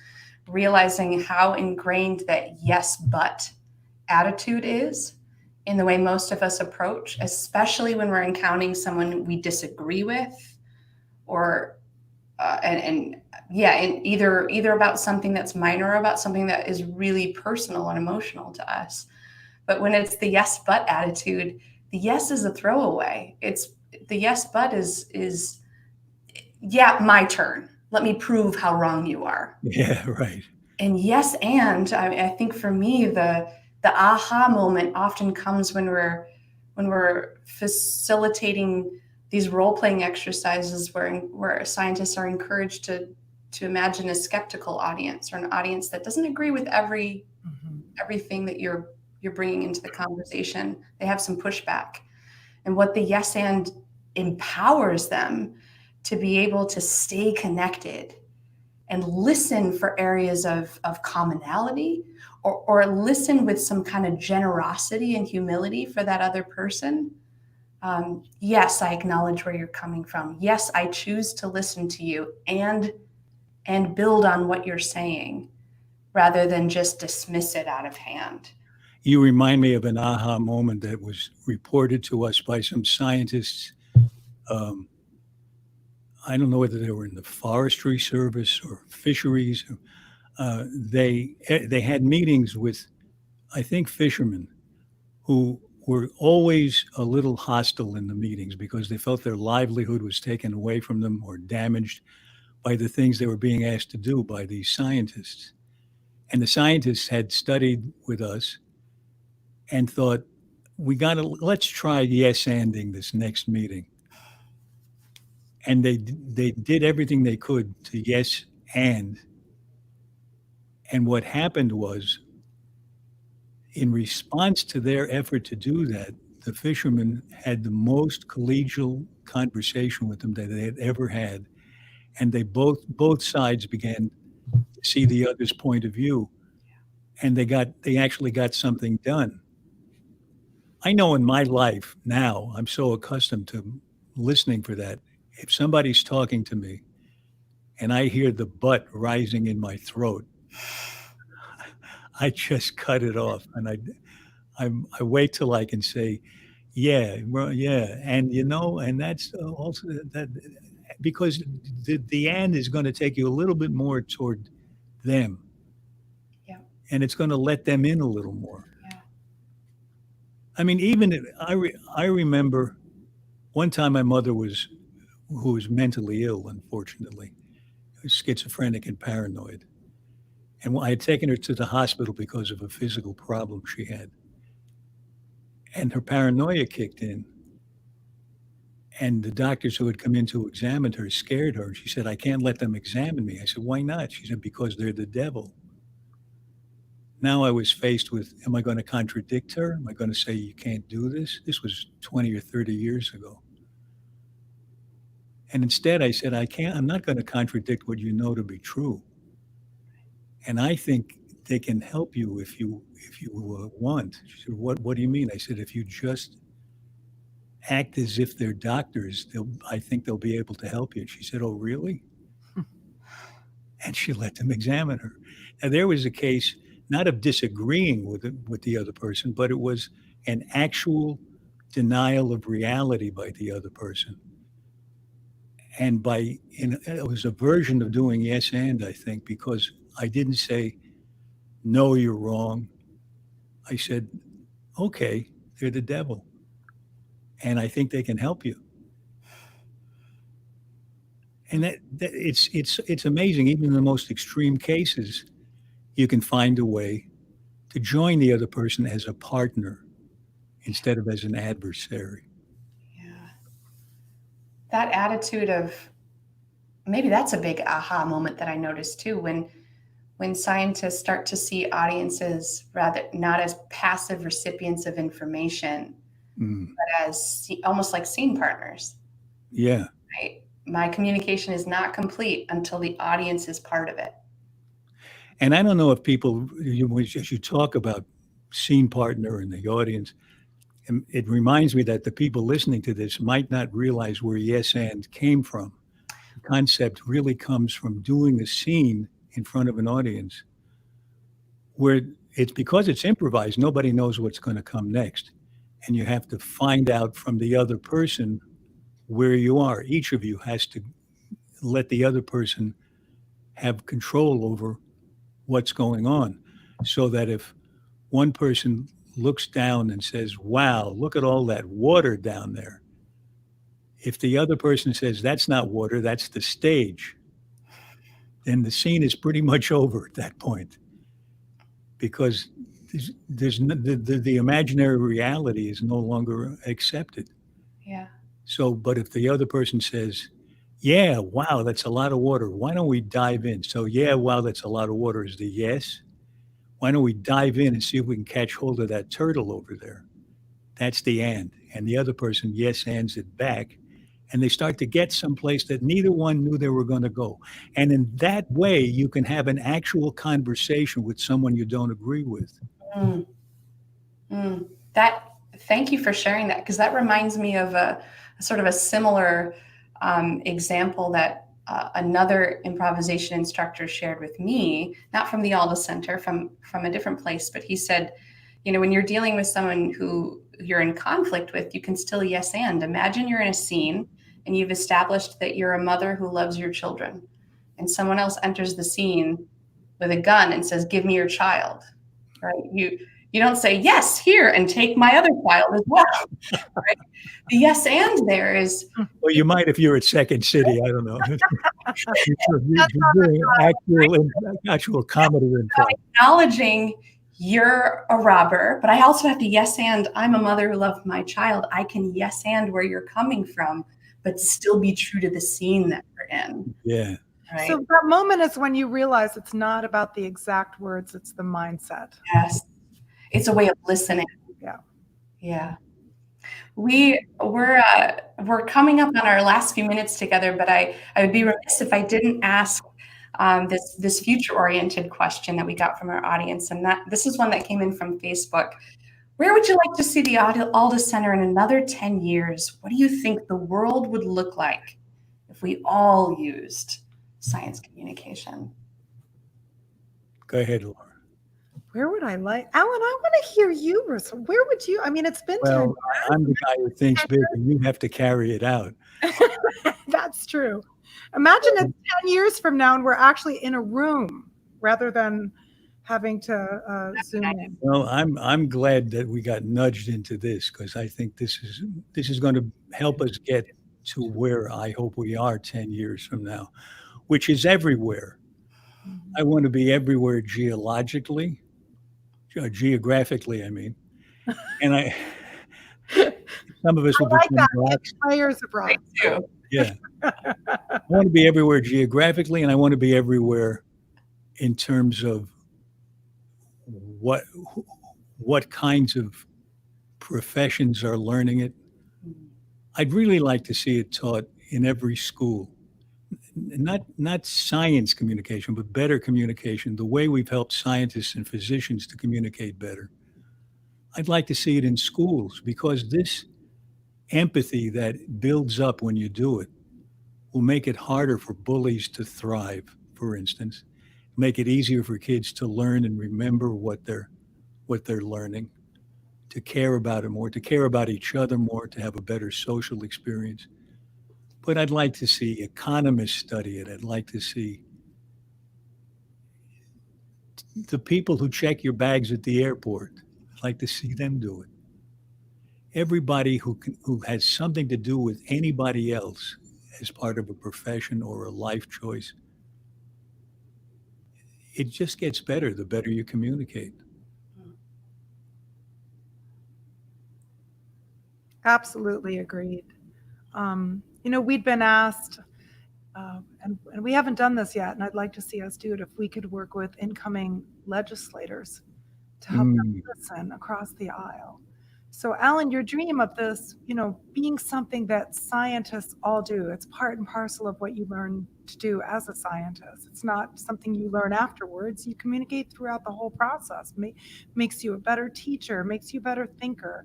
S1: realizing how ingrained that yes but attitude is in the way most of us approach, especially when we're encountering someone we disagree with, or and either about something that's minor or about something that is really personal and emotional to us. But when it's the yes but attitude, the yes is a throwaway. It's the yes but is yeah, my turn. Let me prove how wrong you are.
S2: Yeah, right.
S1: And yes, and I think for me the aha moment often comes when we're facilitating these role-playing exercises where scientists are encouraged to imagine a skeptical audience, or an audience that doesn't agree with everything that you're bringing into the conversation. They have some pushback. And what the yes and empowers them to be able to stay connected and listen for areas of commonality, or listen with some kind of generosity and humility for that other person. Yes, I acknowledge where you're coming from. Yes, I choose to listen to you and build on what you're saying rather than just dismiss it out of hand.
S2: You remind me of an aha moment that was reported to us by some scientists. I don't know whether they were in the forestry service or fisheries. They had meetings with, I think, fishermen who were always a little hostile in the meetings because they felt their livelihood was taken away from them or damaged by the things they were being asked to do by these scientists. And the scientists had studied with us and thought, let's try yes-anding this next meeting. And they did everything they could to yes and what happened was in response to their effort to do that, the fisherman had the most collegial conversation with them that they had ever had, and they both sides began to see the other's point of view, and they actually got something done. I know in my life now, I'm so accustomed to listening for that. If somebody's talking to me and I hear the but rising in my throat, I just cut it off, and I wait till I can say, yeah, well, yeah, and and that's also that because the and is going to take you a little bit more toward them,
S1: Yeah.
S2: and it's going to let them in a little more.
S1: Yeah.
S2: I mean, I remember one time my mother who was mentally ill, unfortunately, schizophrenic and paranoid, and I had taken her to the hospital because of a physical problem she had, and her paranoia kicked in. And the doctors who had come in to examine her scared her. She said, I can't let them examine me. I said, why not? She said, because they're the devil. Now I was faced with, am I going to contradict her? Am I going to say, you can't do this? This was 20 or 30 years ago. And instead I said, I'm not going to contradict what you know to be true. And I think they can help you if you want. She said, what do you mean? I said, if you just act as if they're doctors, I think they'll be able to help you. And she said, oh, really? And she let them examine her. Now, there was a case not of disagreeing with the other person, but it was an actual denial of reality by the other person. And it was a version of doing yes and, I think, because I didn't say, no, you're wrong. I said, okay, they're the devil, and I think they can help you. And it's amazing. Even in the most extreme cases, you can find a way to join the other person as a partner instead of as an adversary.
S1: Yeah. That attitude of, maybe that's a big aha moment that I noticed too, when scientists start to see audiences rather not as passive recipients of information, but as almost like scene partners.
S2: Yeah.
S1: Right? My communication is not complete until the audience is part of it.
S2: And I don't know if people, as you talk about scene partner and the audience, it reminds me that the people listening to this might not realize where yes and came from. The concept really comes from doing a scene in front of an audience where it's because it's improvised, nobody knows what's going to come next. And you have to find out from the other person where you are. Each of you has to let the other person have control over what's going on, so that if one person looks down and says, wow, look at all that water down there, if the other person says, that's not water, that's the stage, then the scene is pretty much over at that point, because the imaginary reality is no longer accepted.
S1: Yeah.
S2: So, but if the other person says, yeah, wow, that's a lot of water, why don't we dive in? So, yeah, wow, that's a lot of water is the yes. Why don't we dive in and see if we can catch hold of that turtle over there? That's the and. And the other person yes ands it back. And they start to get someplace that neither one knew they were going to go. And in that way, you can have an actual conversation with someone you don't agree with.
S1: Thank you for sharing that, because that reminds me of a sort of a similar example that another improvisation instructor shared with me, not from the Alda Center, from a different place, but he said, when you're dealing with someone who you're in conflict with, you can still yes and. Imagine you're in a scene and you've established that you're a mother who loves your children, and someone else enters the scene with a gun and says, give me your child, right? You don't say, yes, here, and take my other child as well. Right? The yes and there is.
S2: Well, you might if you're at Second City. I don't know. You're doing actual comedy improv.
S1: Acknowledging you're a robber, but I also have to yes and I'm a mother who loves my child. I can yes and where you're coming from, but still be true to the scene that we're in.
S2: Yeah.
S1: Right?
S3: So that moment is when you realize it's not about the exact words, it's the mindset.
S1: Yes. It's a way of listening.
S3: Yeah.
S1: Yeah. We're coming up on our last few minutes together, but I would be remiss if I didn't ask this future-oriented question that we got from our audience, and that this is one that came in from Facebook. Where would you like to see the Alda Center in another 10 years? What do you think the world would look like if we all used science communication?
S2: Go ahead, Laura.
S3: Where would I like, Alan, I want to hear you. Where would you, I mean, it's been 10
S2: Well,
S3: years.
S2: I'm the guy who thinks big, and you have to carry it out.
S3: That's true. Imagine it's 10 years from now and we're actually in a room rather than having to Zoom in.
S2: Well, I'm glad that we got nudged into this, because I think this is going to help us get to where I hope we are 10 years from now, which is everywhere. I want to be everywhere geographically, I mean. And some of us will
S3: I like
S2: become
S3: that.
S2: blocks.
S3: Players abroad.
S1: Too.
S2: Yeah. I want to be everywhere geographically, and I want to be everywhere in terms of what kinds of professions are learning it. I'd really like to see it taught in every school. Not science communication, but better communication, the way we've helped scientists and physicians to communicate better. I'd like to see it in schools, because this empathy that builds up when you do it will make it harder for bullies to thrive, for instance, make it easier for kids to learn and remember what they're learning, to care about it more, to care about each other more, to have a better social experience. But I'd like to see economists study it. I'd like to see the people who check your bags at the airport. I'd like to see them do it. Everybody who has something to do with anybody else as part of a profession or a life choice, it just gets better the better you communicate.
S3: Absolutely agreed. We'd been asked, and we haven't done this yet, and I'd like to see us do it, if we could work with incoming legislators to help them listen across the aisle. So, Alan, your dream of this, being something that scientists all do, it's part and parcel of what you learn to do as a scientist. It's not something you learn afterwards. You communicate throughout the whole process. Makes you a better teacher, makes you a better thinker.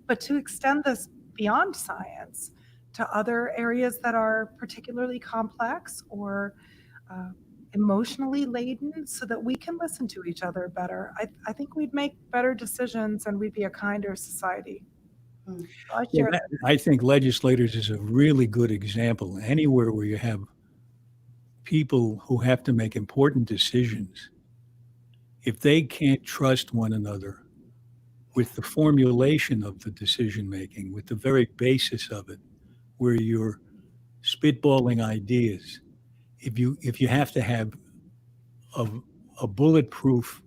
S3: But to extend this beyond science to other areas that are particularly complex or emotionally laden, so that we can listen to each other better, I think we'd make better decisions and we'd be a kinder society.
S2: I think legislators is a really good example. Anywhere where you have people who have to make important decisions, if they can't trust one another with the formulation of the decision making, with the very basis of it, where you're spitballing ideas, if you have to have a bulletproof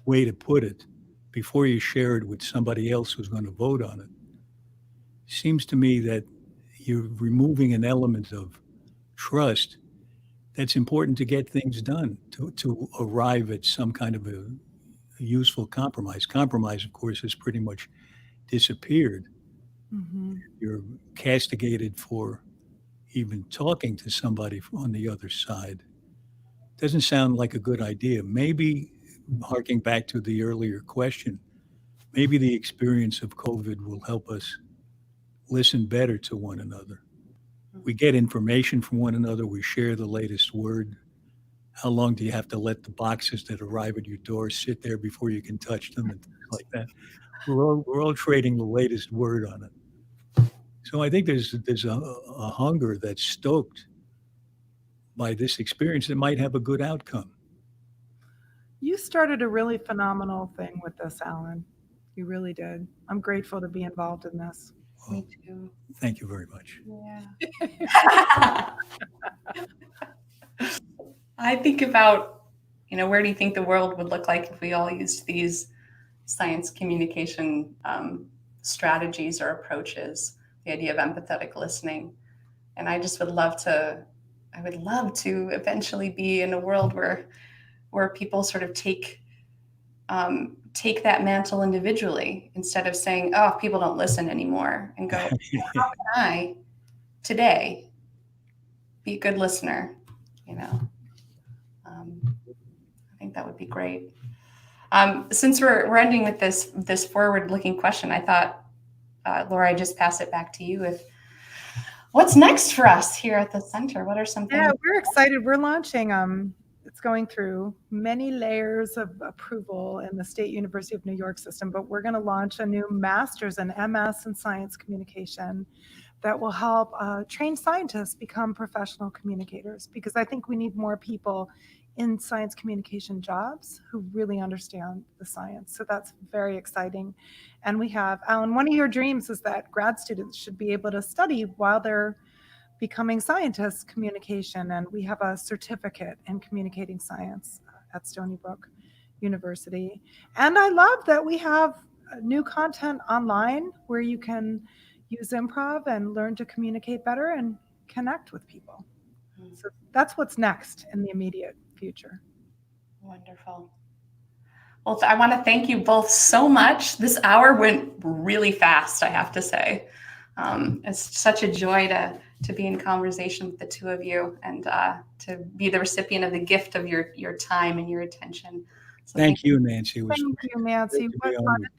S2: way to put it before you share it with somebody else who's going to vote on it, seems to me that you're removing an element of trust that's important to get things done, to arrive at some kind of a useful compromise. Compromise, of course, has pretty much disappeared.
S3: Mm-hmm.
S2: You're castigated for even talking to somebody on the other side. Doesn't sound like a good idea. Maybe, harking back to the earlier question, maybe the experience of COVID will help us listen better to one another. We get information from one another. We share the latest word. How long do you have to let the boxes that arrive at your door sit there before you can touch them and things like that? We're all trading the latest word on it. So I think there's a hunger that's stoked by this experience that might have a good outcome.
S3: You started a really phenomenal thing with this, Alan. You really did. I'm grateful to be involved in this.
S1: Me too.
S2: Thank you very much.
S1: Yeah. I think about, where do you think the world would look like if we all used these science communication strategies or approaches, the idea of empathetic listening. And I just would love to eventually be in a world where people sort of take take that mantle individually instead of saying, oh, people don't listen anymore, and go, how can I today be a good listener? I think that would be great. Since we're ending with this forward-looking question, I thought, Laura, I'd just pass it back to you. What's next for us here at the center? What are some things?
S3: Yeah, we're excited. We're launching. It's going through many layers of approval in the State University of New York system, but we're going to launch a new master's and MS in science communication that will help trained scientists become professional communicators, because I think we need more people in science communication jobs who really understand the science. So that's very exciting. And we have, Alan, one of your dreams is that grad students should be able to study while they're becoming scientists communication, and we have a certificate in communicating science at Stony Brook University. And I love that we have new content online where you can use improv and learn to communicate better and connect with people. So that's what's next in the immediate future.
S1: Wonderful. Well, I want to thank you both so much. This hour went really fast, I have to say. It's such a joy to be in conversation with the two of you, and to be the recipient of the gift of your time and your attention. So
S2: thank you, Nancy.
S3: Thank you, Nancy.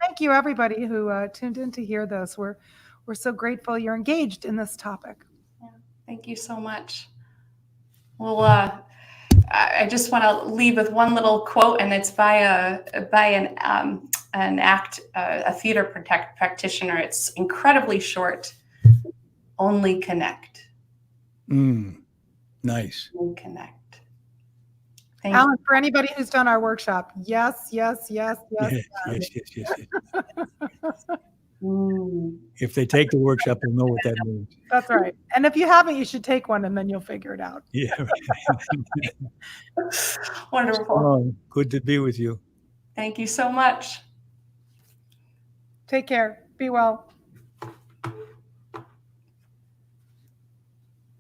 S3: Thank you, everybody who tuned in to hear this. We're so grateful you're engaged in this topic.
S1: Yeah, thank you so much. Well, I just want to leave with one little quote, and it's by a theater practitioner. It's incredibly short. Only connect.
S2: Nice.
S1: Only connect.
S3: Thank Alan, you. For anybody who's done our workshop, yes.
S2: If they take the workshop, they'll know what that means.
S3: That's right. And if you haven't, you should take one, and then you'll figure it out.
S2: Yeah.
S1: Wonderful.
S2: Oh, good to be with you.
S1: Thank you so much.
S3: Take care. Be well.